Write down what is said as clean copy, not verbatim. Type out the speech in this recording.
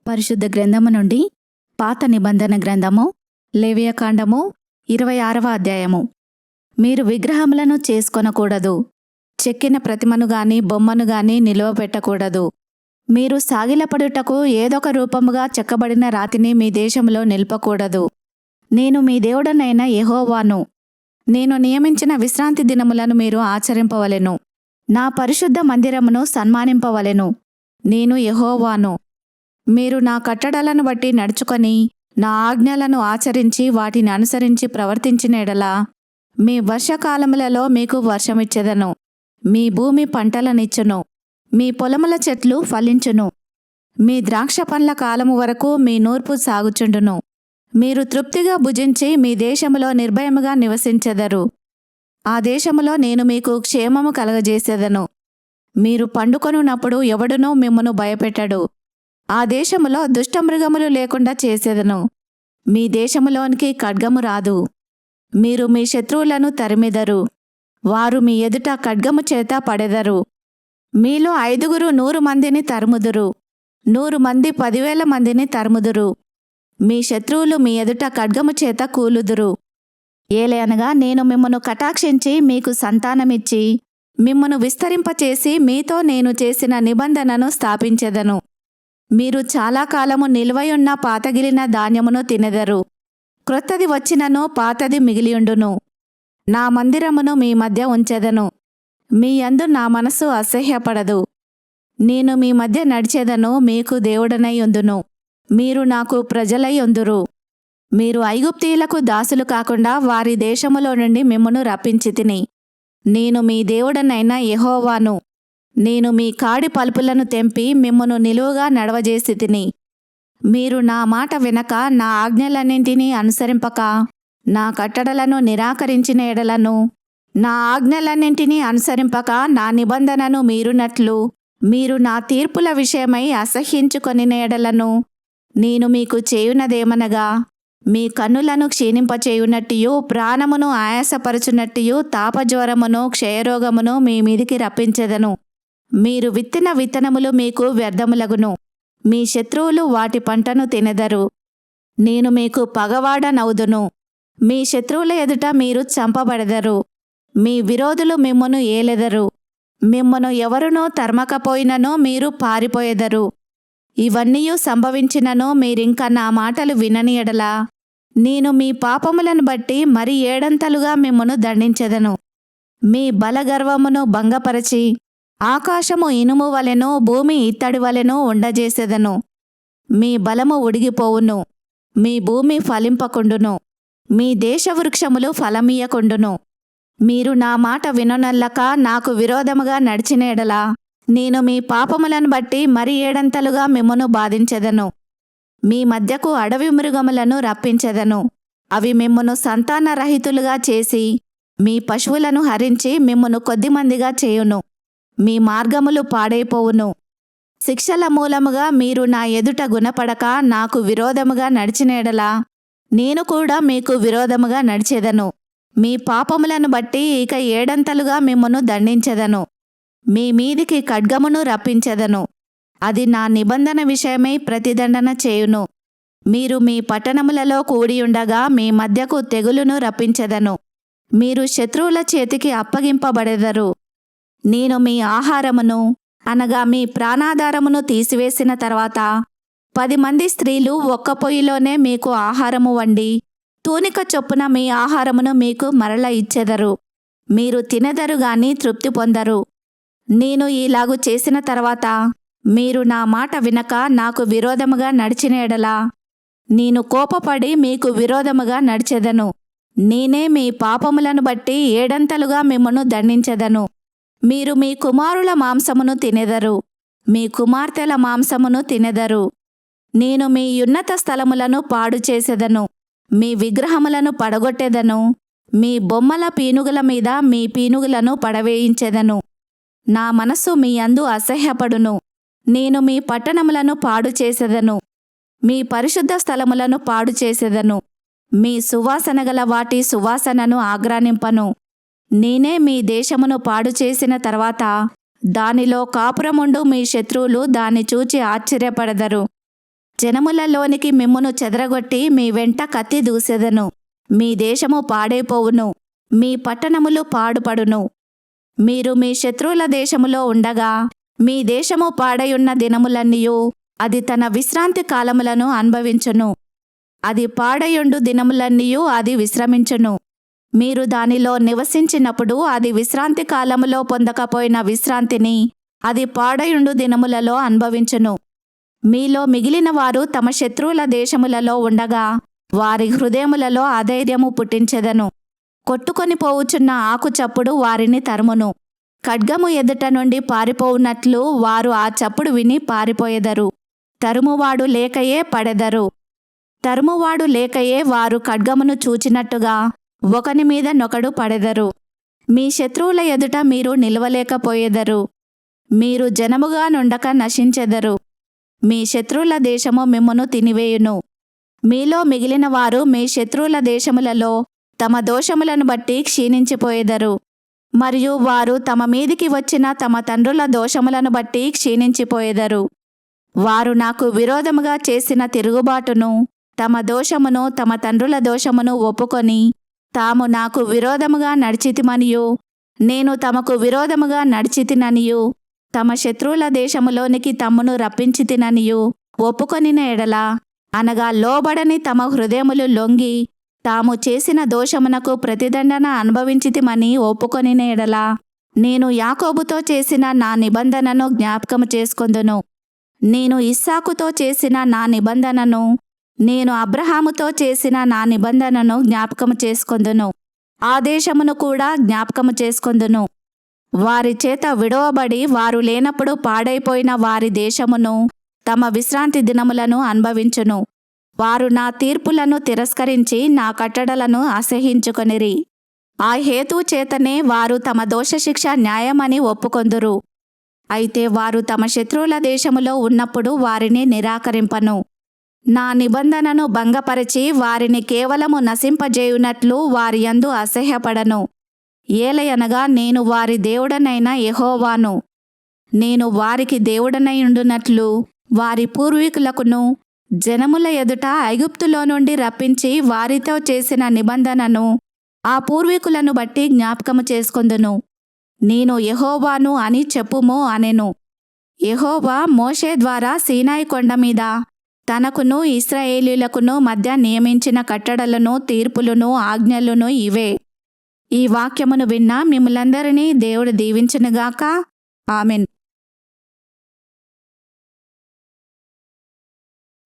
పరిశుద్ధ గ్రంథము నుండి పాత నిబంధన గ్రంథము లేవియకాండము 26వ అధ్యాయము. మీరు విగ్రహములను చేసుకొనకూడదు, చెక్కిన ప్రతిమను గాని బొమ్మను గాని నిలువపెట్టకూడదు. మీరు సాగిలపడుటకు ఏదొక రూపముగా చెక్కబడిన రాతిని మీ దేశంలో నిలుపకూడదు. నేను మీ దేవుడనైన యెహోవాను. నేను నియమించిన విశ్రాంతి దినములను మీరు ఆచరింపవలెను. నా పరిశుద్ధ మందిరమును సన్మానింపవలెను. నేను యెహోవాను. మీరు నా కట్టడలను బట్టి నడుచుకొని నా ఆజ్ఞలను ఆచరించి వాటిని అనుసరించి ప్రవర్తించిన ఎడల మీ వర్షకాలములలో మీకు వర్షమిచ్చెదను. మీ భూమి పంటలనిచ్చును. మీ పొలముల చెట్లు ఫలించును. మీ ద్రాక్ష పండ్ల కాలము వరకు మీ నూర్పు సాగుచుండును. మీరు తృప్తిగా భుజించి మీ దేశములో నిర్భయముగా నివసించెదరు. ఆ దేశములో నేను మీకు క్షేమము కలగజేసేదను. మీరు పండుకొనున్నప్పుడు ఎవడునూ మిమ్మును భయపెట్టడు. ఆ దేశములో దుష్టమృగములు లేకుండా చేసేదను. మీ దేశములోనికి ఖడ్గము రాదు. మీరు మీ శత్రువులను తరిమెదరు. వారు మీ ఎదుట ఖడ్గము చేత పడెదరు. మీలో 5 100 మందిని తరుముదురు. 100 మంది 10,000 మందిని తరుముదురు. మీ శత్రువులు మీ ఎదుట ఖడ్గము చేత కూలుదురు. ఏలయనగా నేను మిమ్మను కటాక్షించి మీకు సంతానమిచ్చి మిమ్మను విస్తరింపచేసి మీతో నేను చేసిన నిబంధనను స్థాపించెదను. మీరు చాలా కాలము నిల్వయున్న పాతగిలిన ధాన్యమును తినెదరు. క్రొత్తది వచ్చినను పాతది మిగిలియుండును. నా మందిరమును మీ మధ్య ఉంచెదను. మీ యందు నా మనసు అసహ్యపడదు. నేను మీ మధ్య నడిచెదను, మీకు దేవుడనై ఉందును. మీరు నాకు ప్రజలై ఉందురు. మీరు ఐగుప్తీయులకు దాసులు కాకుండా వారి దేశములో నుండి మిమ్మును రప్పించితిని. నేను మీ దేవుడనైన యెహోవాను. నేను మీ కాడి పలుపులను తెంపి మిమ్మును నిలువుగా నడవజేసితిని. మీరు నా మాట వినక నా ఆజ్ఞలన్నింటినీ అనుసరింపక నా కట్టడలను నిరాకరించిన ఎడలను, నా ఆజ్ఞలన్నింటినీ అనుసరింపక నా నిబంధనను మీరునట్లు మీరు నా తీర్పుల విషయమై అసహ్యించుకొనిన ఎడలను నేను మీకు చేయునదేమనగా, మీ కన్నులను క్షీణింపచేయునట్టియు ప్రాణమును ఆయాసపరచునట్టియు తాపజ్వరమును క్షయరోగమును మీ మీదికి రప్పించెదను. మీరు విత్తిన విత్తనములు మీకు వ్యర్థములగును. మీ శత్రువులు వాటి పంటను తినెదరు. నేను మీకు పగవాడనవుదును. మీ శత్రువుల ఎదుట మీరు చంపబడెదరు. మీ విరోధులు మిమ్మును ఏలెదరు. మిమ్మును ఎవరునూ తరమకపోయినను మీరు పారిపోయెదరు. ఇవన్నీయు సంభవించినను మీరింక నా మాటలు వినని ఎడల నేను మీ పాపములను బట్టి మరి 7 మిమ్మును దండించెదను. మీ బలగర్వమును భంగపరచి ఆకాశము ఇనుము వలెను భూమి ఇత్తడి వలెను ఉండజేసెదను. మీ బలము ఉడిగిపోవును. మీ భూమి ఫలింపకుండును. మీ దేశవృక్షములు ఫలమీయకుండును. మీరు నా మాట విననొల్లక నాకు విరోధముగా నడిచిన ఎడల నేను మీ పాపములను బట్టి మరి 7 మిమ్మును బాధించెదను. మీ మధ్యకు అడవి మృగములను రప్పించెదను. అవి మిమ్మును సంతానరహితులుగా చేసి మీ పశువులను హరించి మిమ్మును కొద్దిమందిగా చేయును. మీ మార్గములు పాడైపోవును. శిక్షల మూలముగా మీరు నా ఎదుట గుణపడక నాకు విరోధముగా నడిచిన ఎడల నేను కూడా మీకు విరోధముగా నడిచెదను. మీ పాపములను బట్టి ఇక 7 మిమ్మును దండించెదను. మీ మీదికి ఖడ్గమును రప్పించెదను. అది నా నిబంధన విషయమై ప్రతిదండన చేయును. మీరు మీ పట్టణములలో కూడియుండగా మీ మధ్యకు తెగులును రప్పించెదను. మీరు శత్రువుల చేతికి అప్పగింపబడెదరు. నేను మీ ఆహారమును అనగా మీ ప్రాణాధారమును తీసివేసిన తర్వాత 10 మంది స్త్రీలు ఒక్క పొయ్యిలోనే మీకు ఆహారము వండి తూనిక చొప్పున మీ ఆహారమును మీకు మరల ఇచ్చెదరు. మీరు తినెదరు గాని తృప్తి పొందరు. నేను ఇలాగు చేసిన తర్వాత మీరు నా మాట వినక నాకు విరోధముగా నడిచిన ఎడల నేను కోపపడి మీకు విరోధముగా నడిచెదను. నేనే మీ పాపములను బట్టి 7 మిమ్మును దండించెదను. మీరు మీ కుమారుల మాంసమును తినెదరు. మీ కుమార్తెల మాంసమును తినెదరు. నేను మీ ఉన్నత స్థలములను పాడు చేసెదను. మీ విగ్రహములను పడగొట్టెదను. మీ బొమ్మల పీనుగుల మీద మీ పీనుగులను పడవేయించెదను. నా మనస్సు మీ యందు అసహ్యపడును. నేను మీ పట్టణములను పాడు చేసెదను. మీ పరిశుద్ధ స్థలములను పాడు చేసెదను. మీ సువాసన గల వాటి సువాసనను ఆగ్రానింపను. నేనే మీ దేశమును పాడు చేసిన తర్వాత దానిలో కాపురముండు మీ శత్రువులు దాన్ని చూచి ఆశ్చర్యపడెదరు. జనములలోనికి మిమ్మును చెదరగొట్టి మీ వెంట కత్తి దూసెదను. మీ దేశము పాడైపోవును, మీ పట్టణములు పాడుపడును. మీరు మీ శత్రువుల దేశములో ఉండగా మీ దేశము పాడయున్న దినములన్నీయు అది తన విశ్రాంతి కాలములను అనుభవించును. అది పాడయుండు దినములన్నీయు అది విశ్రమించును. మీరు దానిలో నివసించినప్పుడు అది విశ్రాంతి కాలములో పొందకపోయిన విశ్రాంతిని అది పాడయుండు దినములలో అనుభవించును. మీలో మిగిలిన వారు తమ శత్రువుల దేశములలో ఉండగా వారి హృదయములలో అధైర్యము పుట్టించెదను. కొట్టుకొని పోవుచున్న ఆకు చప్పుడు వారిని తరుమును. ఖడ్గము ఎదుట నుండి పారిపోవునట్లు వారు ఆ చప్పుడు విని పారిపోయెదరు. తరుమువాడు లేకయే పడెదరు. తరుమువాడు లేకయే వారు ఖడ్గమును చూచినట్టుగా ఒకని మీద నొకడు పడెదరు. మీ శత్రువుల ఎదుట మీరు నిలవలేకపోయెదరు. మీరు జనముగా నుండక నశించెదరు. మీ శత్రువుల దేశము మిమ్మును తినివేయును. మీలో మిగిలిన వారు మీ శత్రువుల దేశములలో తమ దోషములను బట్టి క్షీణించిపోయెదరు. మరియు వారు తమ మీదికి వచ్చిన తమ తండ్రుల దోషములను బట్టి క్షీణించిపోయెదరు. వారు నాకు విరోధముగా చేసిన తిరుగుబాటును, తమ దోషమును, తమ తండ్రుల దోషమును ఒప్పుకొని తాము నాకు విరోధముగా నడిచితిమనియు నేను తమకు విరోధముగా నడిచితిననియు తమ శత్రువుల దేశములోనికి తమ్మును రప్పించితిననియు ఒప్పుకొనిన ఎడల, అనగా లోబడని తమ హృదయములు లొంగి తాము చేసిన దోషమునకు ప్రతిదండన అనుభవించితిమని ఒప్పుకొనిన ఎడల, నేను యాకోబుతో చేసిన నా నిబంధనను జ్ఞాపకము చేసుకొందును. నేను ఇస్సాకుతో చేసిన నా నిబంధనను, నేను అబ్రహాముతో చేసిన నా నిబంధనను జ్ఞాపకము చేసుకొందును. ఆ దేశమును కూడా జ్ఞాపకము చేసుకొందును. వారి చేత విడవబడి వారు లేనప్పుడు పాడైపోయిన వారి దేశమును తమ విశ్రాంతి దినములను అనుభవించును. వారు నా తీర్పులను తిరస్కరించి నా కట్టడలను అసహ్యించుకొనిరి. ఆ హేతువు చేతనే వారు తమ దోషశిక్ష న్యాయమని ఒప్పుకొందురు. అయితే వారు తమ శత్రువుల దేశములో ఉన్నప్పుడు వారిని నిరాకరింపను. నా నిబంధనను భంగపరచి వారిని కేవలము నశింపజేయునట్లు వారి యందు అసహ్యపడను. ఏలయనగా నేను వారి దేవుడనైన యెహోవాను. నేను వారికి దేవుడనైయుండునట్లు వారి పూర్వీకులకును జనముల ఎదుట ఐగుప్తులో నుండి రప్పించి వారితో చేసిన నిబంధనను ఆ పూర్వీకులను బట్టి జ్ఞాపకము చేసుకొందును. నేను యెహోవాను అని చెప్పుము అనెను. యెహోవా మోషే ద్వారా సీనాయి కొండ మీద తనకును ఇశ్రాయేలీయులకును మధ్య నియమించిన కట్టడలను, తీర్పులను, ఆజ్ఞలను ఇవే. ఈ వాక్యమును విన్న మిమ్ములందరినీ దేవుడు దీవించునుగాక. ఆమెన్.